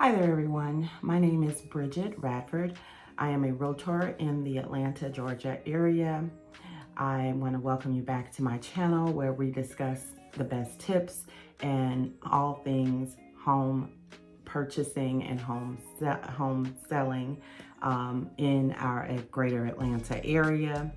Hi there, everyone. My name is Bridget Radford. I am a realtor in the Atlanta, Georgia area. I want to welcome you back to my channel where we discuss the best tips and all things home purchasing and home selling in our greater Atlanta area.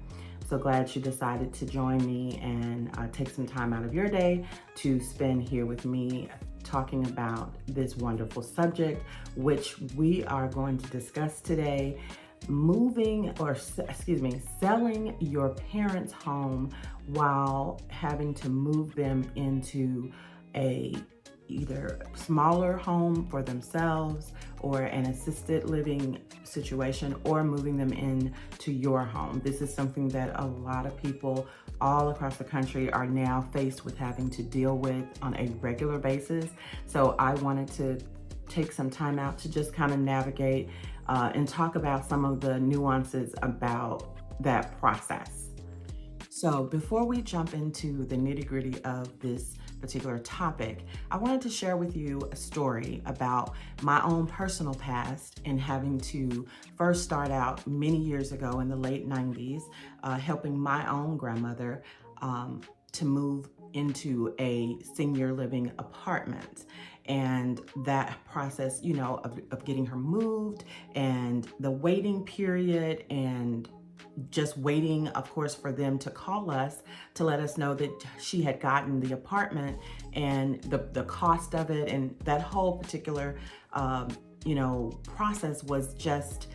So glad you decided to join me and take some time out of your day to spend here with me talking about this wonderful subject, which we are going to discuss today: selling your parents' home while having to move them into a either smaller home for themselves or an assisted living situation, or moving them into your home. This is something that a lot of people all across the country are now faced with having to deal with on a regular basis. So I wanted to take some time out to just kind of navigate and talk about some of the nuances about that process. So before we jump into the nitty-gritty of this particular topic, I wanted to share with you a story about my own personal past and having to first start out many years ago in the late 90s, helping my own grandmother to move into a senior living apartment. And that process, of getting her moved, and the waiting period, and just waiting, of course, for them to call us to let us know that she had gotten the apartment, and the cost of it, and that whole particular process was just,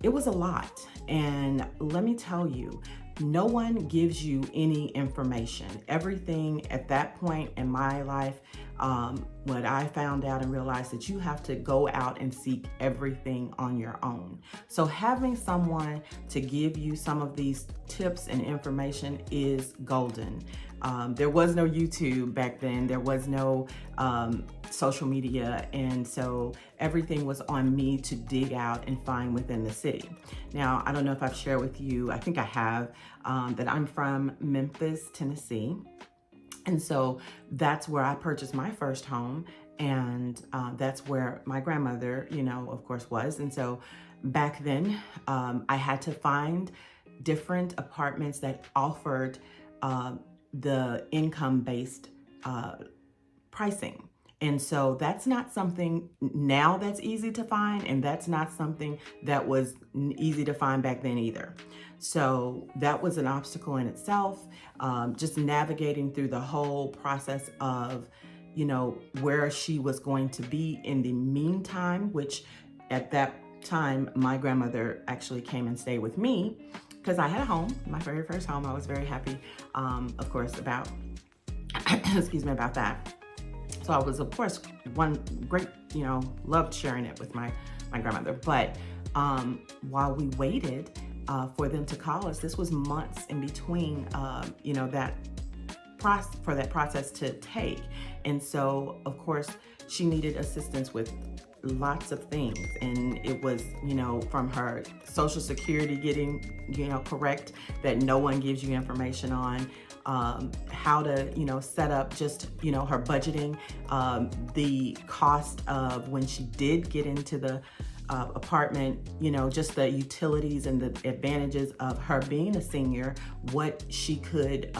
it was a lot. And let me tell you, no one gives you any information. Everything at that point in my life, what I found out and realized that you have to go out and seek everything on your own. So having someone to give you some of these tips and information is golden. There was no YouTube back then. There was no social media. And so everything was on me to dig out and find within the city. Now, I don't know if I've shared with you, I think I have, that I'm from Memphis, Tennessee. And so that's where I purchased my first home. And that's where my grandmother, of course, was. And so back then, I had to find different apartments that offered the income-based pricing. And so that's not something now that's easy to find, and that's not something that was easy to find back then either. So that was an obstacle in itself, just navigating through the whole process of, where she was going to be in the meantime, which at that time, my grandmother actually came and stayed with me because I had a home, my very first home. I was very happy, of course, about, about that. So I was, of course, one great, loved sharing it with my grandmother. But while we waited for them to call us, this was months in between, that process to take. And so, of course, she needed assistance with lots of things. And it was, from her Social Security getting, correct, that no one gives you information on, how to, set up just, her budgeting, the cost of when she did get into the apartment, just the utilities and the advantages of her being a senior, what she could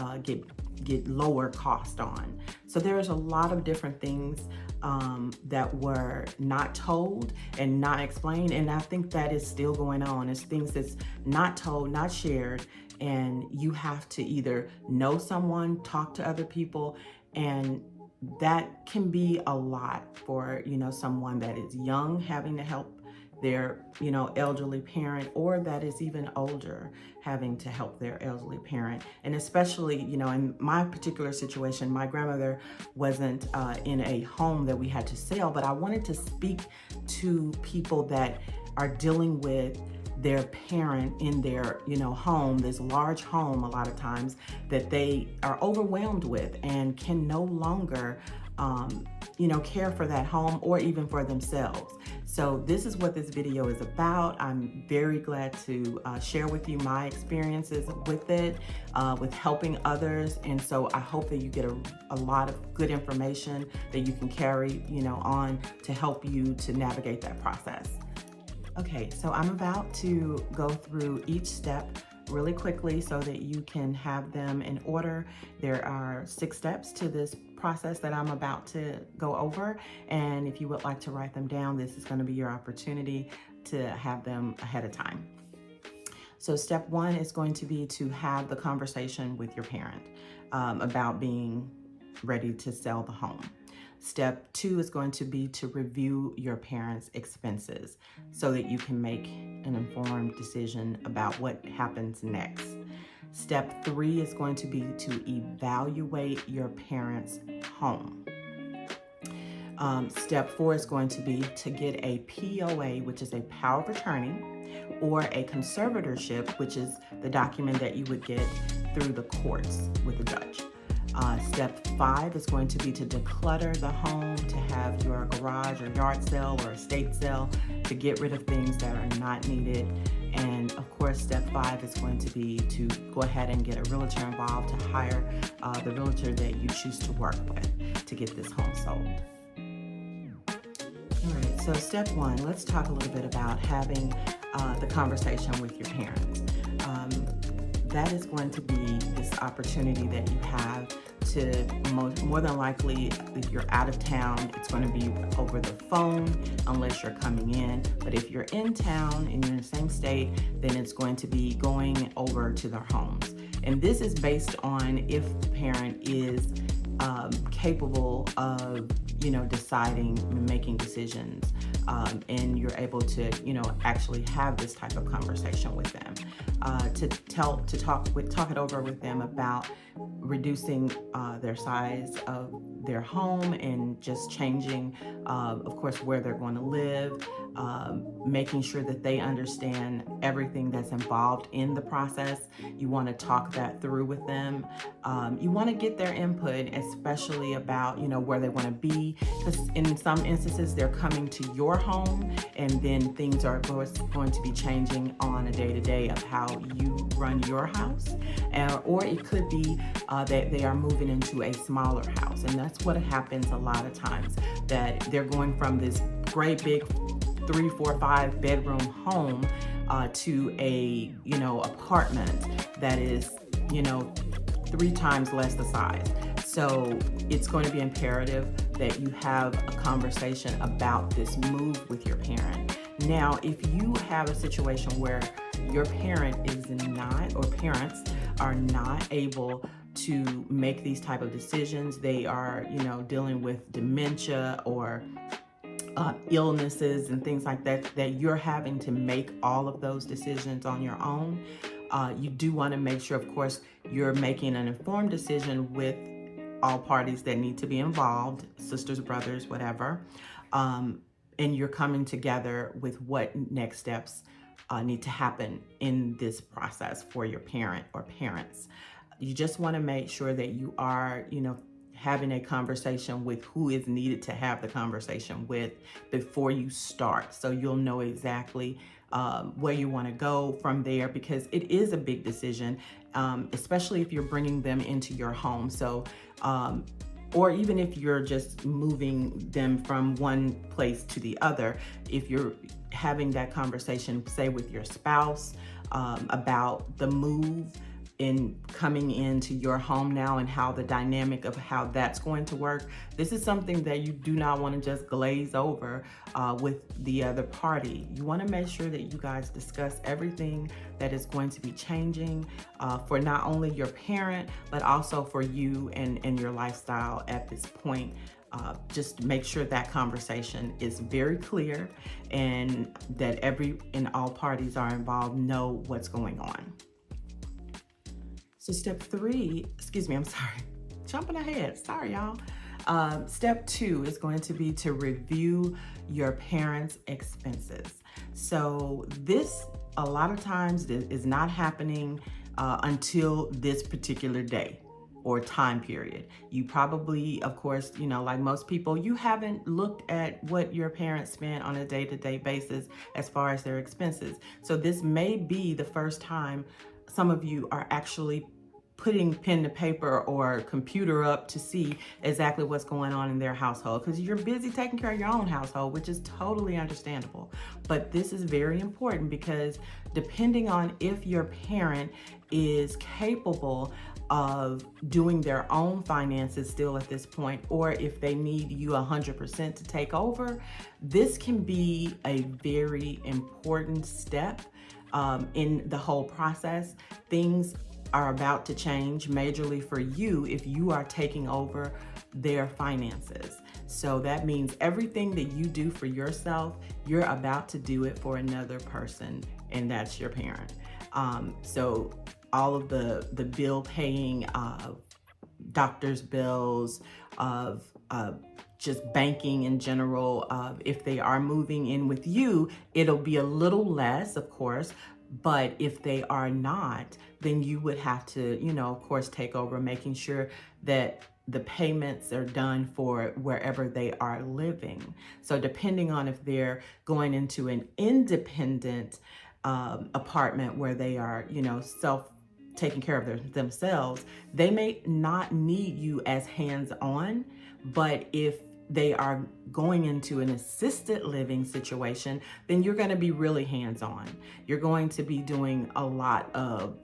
get lower cost on. So there's a lot of different things that were not told and not explained. And I think that is still going on. It's things that's not told, not shared. And you have to either know someone, talk to other people, and that can be a lot for, someone that is young having to help their, elderly parent, or that is even older having to help their elderly parent. And especially, in my particular situation, my grandmother wasn't in a home that we had to sell, but I wanted to speak to people that are dealing with their parent in their, home, this large home, a lot of times, that they are overwhelmed with and can no longer care for that home or even for themselves. So this is what this video is about. I'm very glad to share with you my experiences with it, with helping others. And so I hope that you get a lot of good information that you can carry, on to help you to navigate that process. Okay, so I'm about to go through each step really quickly so that you can have them in order. There are 6 steps to this process that I'm about to go over, and if you would like to write them down, this is going to be your opportunity to have them ahead of time. So step 1 is going to be to have the conversation with your parent about being ready to sell the home. Step 2 is going to be to review your parents' expenses so that you can make an informed decision about what happens next. Step 3 is going to be to evaluate your parents' home. Step 4 is going to be to get a POA, which is a power of attorney, or a conservatorship, which is the document that you would get through the courts with the judge. Step 5 is going to be to declutter the home, to have your garage or yard sale or estate sale, to get rid of things that are not needed. And of course, step 5 is going to be to go ahead and get a realtor involved, to hire the realtor that you choose to work with to get this home sold. All right, so step 1, let's talk a little bit about having the conversation with your parents. That is going to be this opportunity that you have to, more than likely, if you're out of town, it's going to be over the phone unless you're coming in. But if you're in town and you're in the same state, then it's going to be going over to their homes. And this is based on if the parent is capable of, deciding and making decisions, and you're able to, actually have this type of conversation with them, talk it over with them about reducing their size of their home and just changing, of course, where they're going to live, making sure that they understand everything that's involved in the process. You want to talk that through with them. You want to get their input, especially about, where they want to be, because in some instances they're coming to your home and then things are going to be changing on a day-to-day of how you run your house, or it could be that they are moving into a smaller house. And that's what happens a lot of times, that they're going from this great big 3, 4, 5 bedroom home to a apartment that is 3 times less the size. So it's going to be imperative that you have a conversation about this move with your parent. Now, if you have a situation where your parent is not, or parents are not able to make these type of decisions, they are, dealing with dementia or illnesses and things like that, that you're having to make all of those decisions on your own. You do want to make sure, of course, you're making an informed decision with all parties that need to be involved, sisters, brothers, whatever, and you're coming together with what next steps need to happen in this process for your parent or parents. You just want to make sure that you are, having a conversation with who is needed to have the conversation with before you start, so you'll know exactly where you want to go from there, because it is a big decision, especially if you're bringing them into your home. So, or even if you're just moving them from one place to the other, if you're having that conversation, say with your spouse, about the move in coming into your home now and how the dynamic of how that's going to work. This is something that you do not want to just glaze over with the other party. You want to make sure that you guys discuss everything that is going to be changing for not only your parent, but also for you and your lifestyle at this point. Just make sure that conversation is very clear and that all parties are involved know what's going on. So step 3, jumping ahead, sorry y'all. Step 2 is going to be to review your parents' expenses. So this, a lot of times, is not happening until this particular day or time period. You probably, of course, like most people, you haven't looked at what your parents spend on a day-to-day basis as far as their expenses. So this may be the first time some of you are actually putting pen to paper or computer up to see exactly what's going on in their household, because you're busy taking care of your own household, which is totally understandable. But this is very important, because depending on if your parent is capable of doing their own finances still at this point, or if they need you 100% to take over, this can be a very important step in the whole process. Things are about to change majorly for you if you are taking over their finances. So that means everything that you do for yourself, you're about to do it for another person, and that's your parent. So all of the bill paying, doctor's bills, of just banking in general, if they are moving in with you, it'll be a little less, of course. But if they are not, then you would have to, of course, take over, making sure that the payments are done for wherever they are living. So depending on if they're going into an independent apartment where they are, taking care of themselves, they may not need you as hands-on. But if they are going into an assisted living situation, then you're going to be really hands-on. You're going to be doing a lot of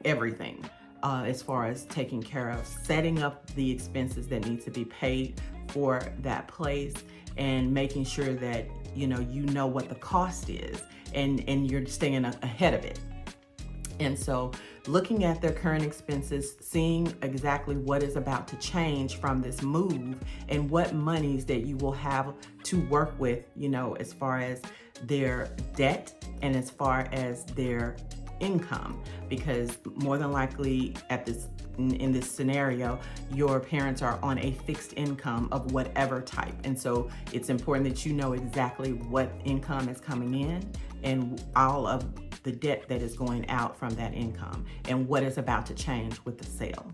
everything as far as taking care of setting up the expenses that need to be paid for that place, and making sure that you know what the cost is, and you're staying ahead of it. And so looking at their current expenses, seeing exactly what is about to change from this move, and what monies that you will have to work with, as far as their debt and as far as their income. Because more than likely in this scenario, your parents are on a fixed income of whatever type. And so it's important that you know exactly what income is coming in and all of the debt that is going out from that income, and what is about to change with the sale.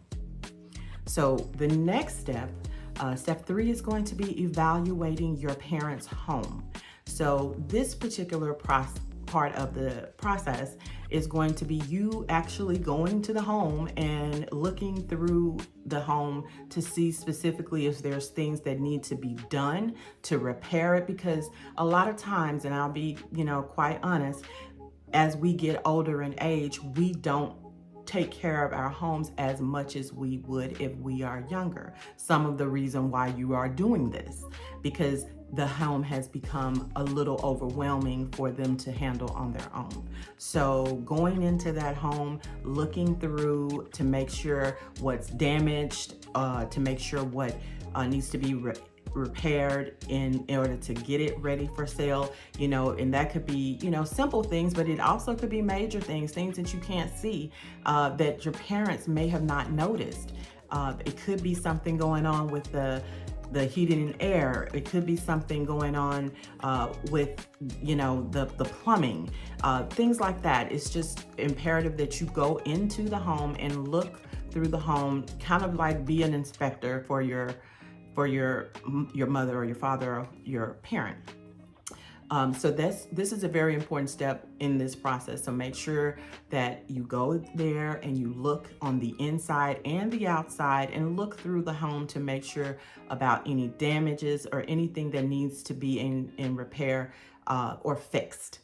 So the next step, step 3, is going to be evaluating your parents' home. So this particular part of the process is going to be you actually going to the home and looking through the home to see specifically if there's things that need to be done to repair it. Because a lot of times, and I'll be, quite honest, as we get older in age, we don't take care of our homes as much as we would if we are younger. Some of the reason why you are doing this, because the home has become a little overwhelming for them to handle on their own. So going into that home, looking through to make sure what's damaged, to make sure what needs to be repaired in order to get it ready for sale, and that could be, simple things, but it also could be major things that you can't see, that your parents may have not noticed. It could be something going on with the heating and air. It could be something going on with, the plumbing, things like that. It's just imperative that you go into the home and look through the home, kind of like be an inspector for your mother or your father or your parent. So this is a very important step in this process. So make sure that you go there and you look on the inside and the outside, and look through the home to make sure about any damages or anything that needs to be in repair or fixed.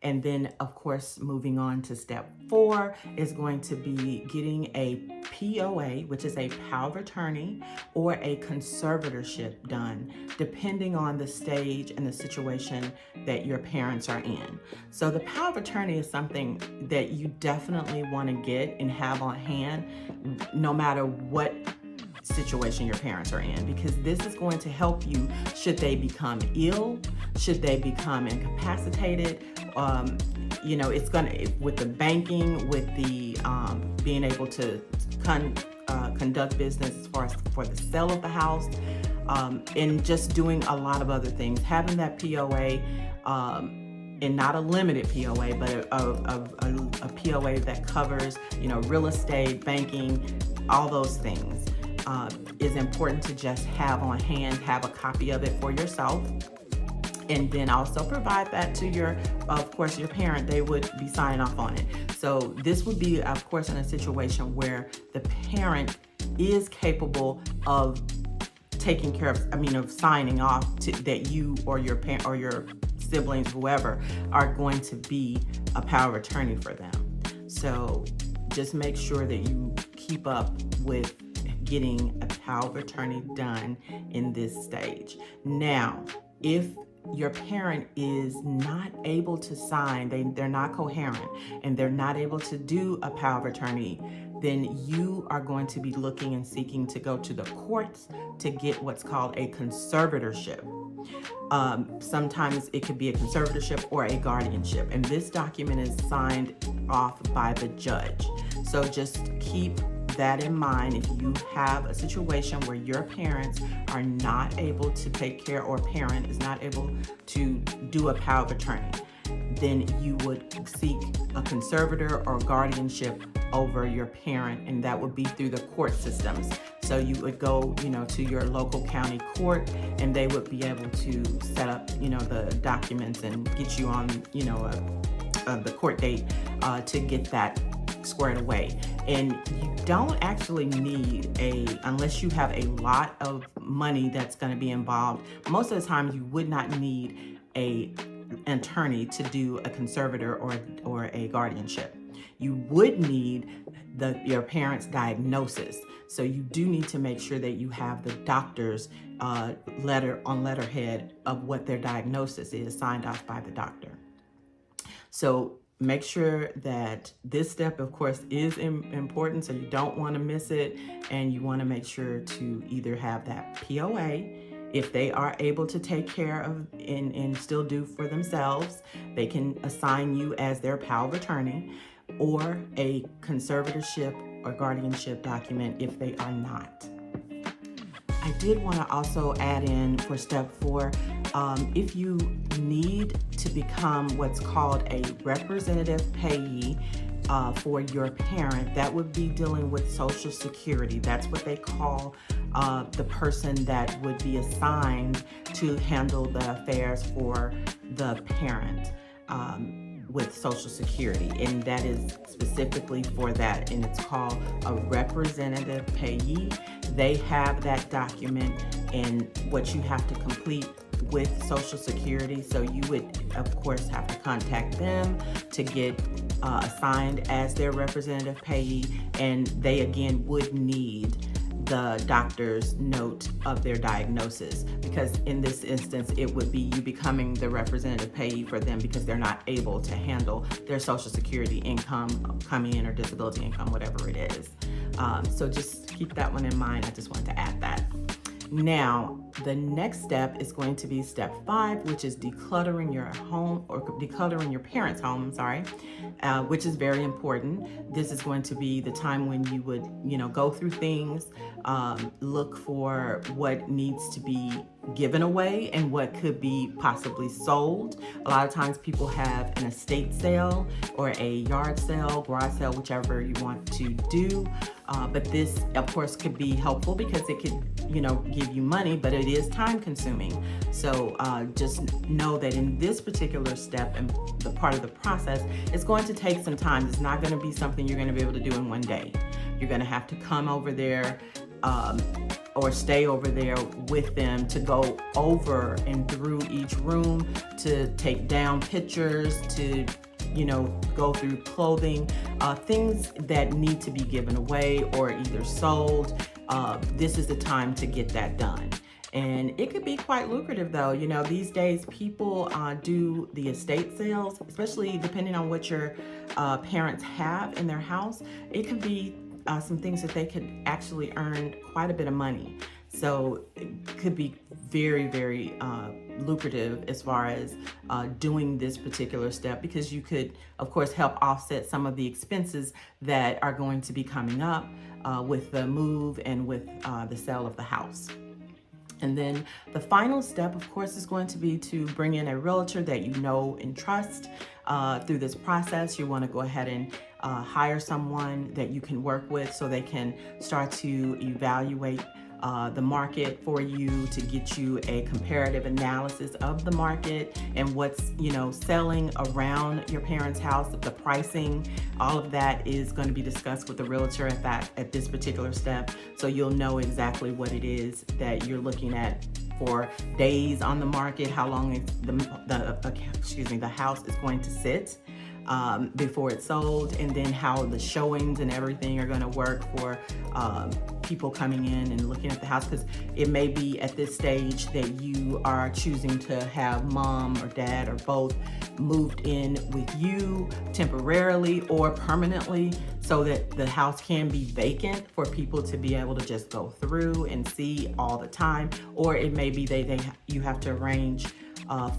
And then, of course, moving on to step 4 is going to be getting a POA, which is a power of attorney, or a conservatorship done, depending on the stage and the situation that your parents are in. So the power of attorney is something that you definitely want to get and have on hand, no matter what situation your parents are in, because this is going to help you should they become ill, should they become incapacitated. It's gonna, with the banking, with the being able to conduct business as far as for the sale of the house, and just doing a lot of other things. Having that POA, and not a limited POA, but a POA that covers, real estate, banking, all those things. is important to just have on hand, have a copy of it for yourself. And then also provide that to your, of course, your parent. They would be signing off on it. So this would be, of course, in a situation where the parent is capable of taking care of, of signing off to that you or your parent or your siblings, whoever, are going to be a power of attorney for them. So just make sure that you keep up with getting a power of attorney done in this stage. Now, if your parent is not able to sign, they're not coherent, and they're not able to do a power of attorney, then you are going to be looking and seeking to go to the courts to get what's called a conservatorship. Sometimes it could be a conservatorship or a guardianship, and this document is signed off by the judge. So just keep that in mind. If you have a situation where your parents are not able to take care, or parent is not able to do a power of attorney, then you would seek a conservator or guardianship over your parent, and that would be through the court systems. So you would go, to your local county court, and they would be able to set up, the documents and get you on, the court date to get that squared away. And you don't actually need unless you have a lot of money that's going to be involved. Most of the time you would not need an attorney to do a conservator or a guardianship. You would need your parents' diagnosis. So you do need to make sure that you have the doctor's letterhead of what their diagnosis is, signed off by the doctor. So make sure that this step, of course, is important, so you don't want to miss it, and you want to make sure to either have that POA. If they are able to take care of and still do for themselves, they can assign you as their power of attorney, or a conservatorship or guardianship document if they are not. I did want to also add in for step 4, if you need to become what's called a representative payee for your parent, that would be dealing with Social Security. That's what they call the person that would be assigned to handle the affairs for the parent with Social Security, and that is specifically for that, and it's called a representative payee. They have that document and what you have to complete with Social Security. So you would, of course, have to contact them to get assigned as their representative payee, and they again would need the doctor's note of their diagnosis, because in this instance it would be you becoming the representative payee for them because they're not able to handle their Social Security income coming in, or disability income, whatever it is. So just keep that one in mind. I just wanted to add that. Now, the next step is going to be step 5, which is decluttering your home, or decluttering your parents' home, which is very important. This is going to be the time when you would, go through things, look for what needs to be given away and what could be possibly sold. A lot of times people have an estate sale or a yard sale, garage sale, whichever you want to do. But this, of course, could be helpful because it could, give you money, but it is time consuming. So just know that in this particular step and the part of the process, it's going to take some time. It's not going to be something you're going to be able to do in one day. You're going to have to come over there or stay over there with them to go over and through each room, to take down pictures, to go through clothing, things that need to be given away or either sold. This is the time to get that done. And it could be quite lucrative though. These days people do the estate sales, especially depending on what your parents have in their house. It could be some things that they could actually earn quite a bit of money. So it could be very, very lucrative as far as doing this particular step, because you could, of course, help offset some of the expenses that are going to be coming up with the move and with the sale of the house. And then the final step, of course, is going to be to bring in a realtor that you know and trust through this process. You want to go ahead and hire someone that you can work with so they can start to evaluate the market for you, to get you a comparative analysis of the market and what's, selling around your parents' house, the pricing. All of that is going to be discussed with the realtor at this particular step, so you'll know exactly what it is that you're looking at for days on the market, how long the house is going to sit before it's sold, and then how the showings and everything are going to work for people coming in and looking at the house, because it may be at this stage that you are choosing to have mom or dad or both moved in with you temporarily or permanently, so that the house can be vacant for people to be able to just go through and see all the time. Or it may be you have to arrange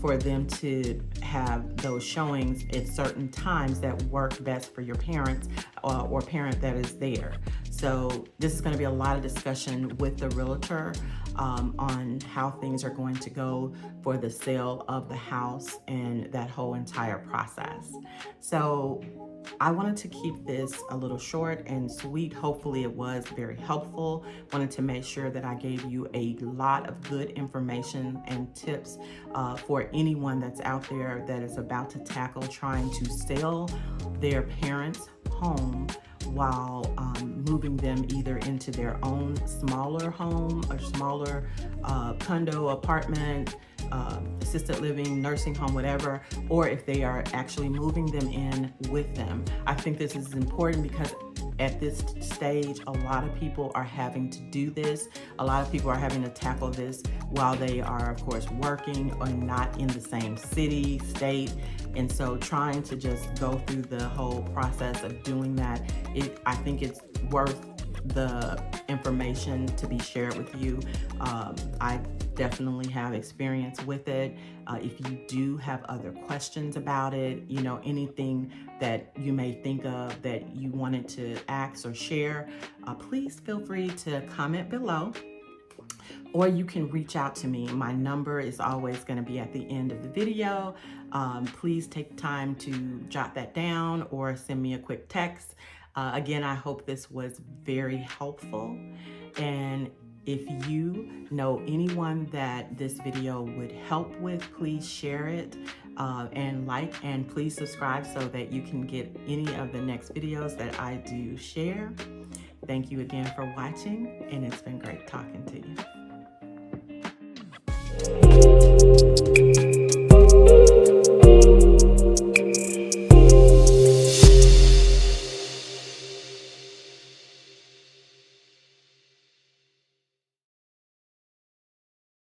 for them to have those showings at certain times that work best for your parents or parent that is there. So this is going to be a lot of discussion with the realtor on how things are going to go for the sale of the house and that whole entire process. So I wanted to keep this a little short and sweet. Hopefully it was very helpful. Wanted to make sure that I gave you a lot of good information and tips for anyone that's out there that is about to tackle trying to sell their parents' home while moving them either into their own smaller home or smaller condo, apartment, assisted living, nursing home, whatever, or if they are actually moving them in with them. I think this is important because at this stage, a lot of people are having to do this. A lot of people are having to tackle this while they are, of course, working or not in the same city, state. And so trying to just go through the whole process of doing that, I think it's worth the information to be shared with you. I definitely have experience with it. If you do have other questions about it, anything that you may think of that you wanted to ask or share, please feel free to comment below, or you can reach out to me. My number is always going to be at the end of the video. Please take time to jot that down or send me a quick text. Again, I hope this was very helpful. And if you know anyone that this video would help with, please share it and please subscribe so that you can get any of the next videos that I do share. Thank you again for watching, and it's been great talking to you.